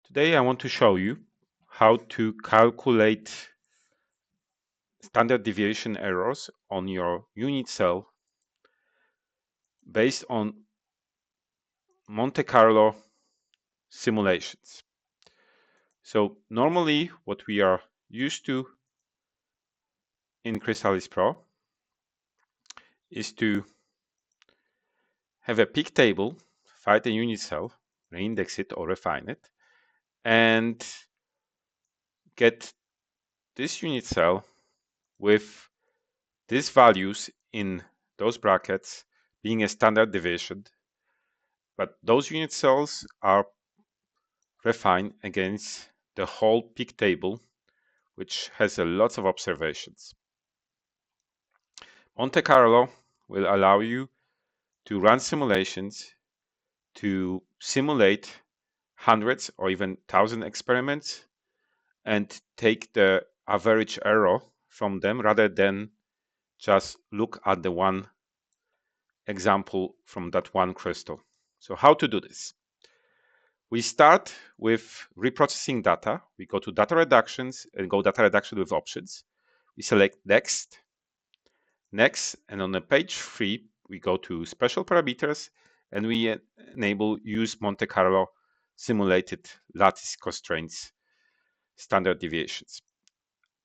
Today I want to show you how to calculate standard deviation errors on your unit cell based on Monte Carlo simulations. So normally what we are used to in CrysAlisᴾEØS is to have a peak table, find a unit cell, reindex it or refine it, and get this unit cell with these values in those brackets being a standard deviation, but those unit cells are refined against the whole peak table, which has a lot of observations. Monte Carlo will allow you to run simulations to simulate hundreds or even 1,000 experiments and take the average error from them rather than just look at the one example from that one crystal. So how to do this? We start with reprocessing data. We go to data reductions and go data reduction with options. We select next, and on the page 3, we go to special parameters and we enable use Monte Carlo simulated lattice constraints standard deviations.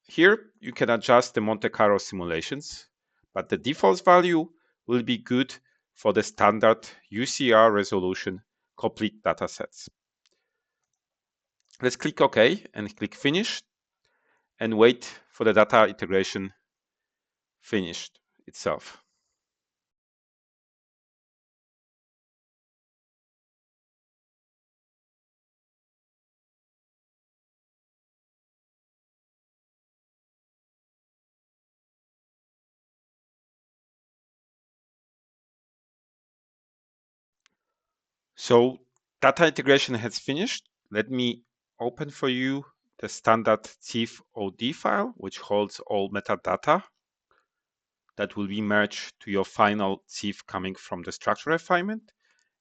Here you can adjust the Monte Carlo simulations, but the default value will be good for the standard UCR resolution complete datasets. Let's click OK and click Finish and wait for the data integration finished itself. So data integration has finished. Let me open for you the standard CIF.OD file, which holds all metadata that will be merged to your final CIF coming from the structure refinement.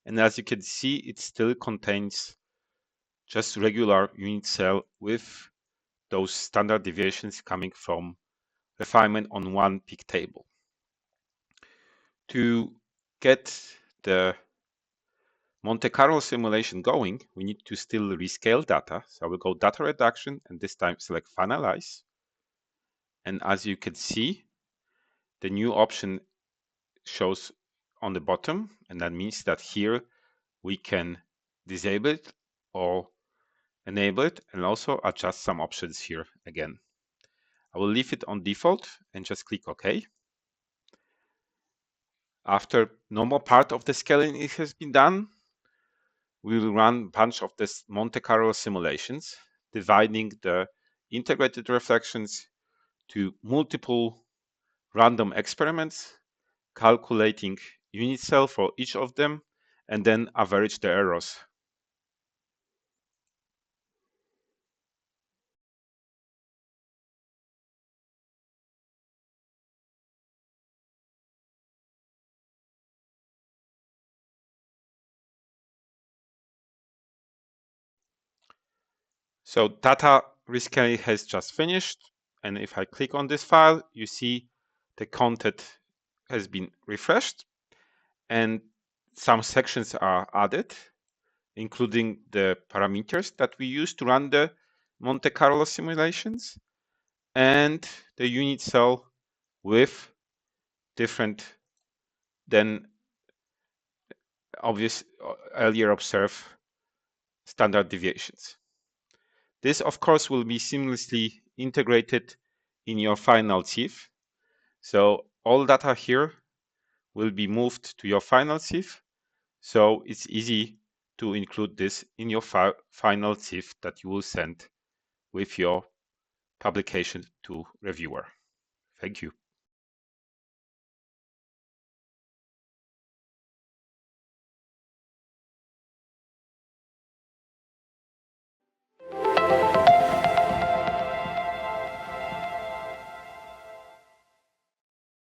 And as you can see, it still contains just regular unit cell with those standard deviations coming from refinement on one peak table. To get the Monte Carlo simulation going, we need to still rescale data. So I will go data reduction and this time select finalize. And as you can see, the new option shows on the bottom, and that means that here we can disable it or enable it and also adjust some options here again. I will leave it on default and just click OK. After normal part of the scaling has been done, we will run a bunch of this Monte Carlo simulations, dividing the integrated reflections to multiple random experiments, calculating unit cell for each of them, and then average the errors. So data rescaling has just finished. And if I click on this file, you see the content has been refreshed and some sections are added, including the parameters that we use to run the Monte Carlo simulations and the unit cell with different than obvious earlier observed standard deviations. This, of course, will be seamlessly integrated in your final CIF. So all data here will be moved to your final CIF. So it's easy to include this in your final CIF that you will send with your publication to reviewer. Thank you.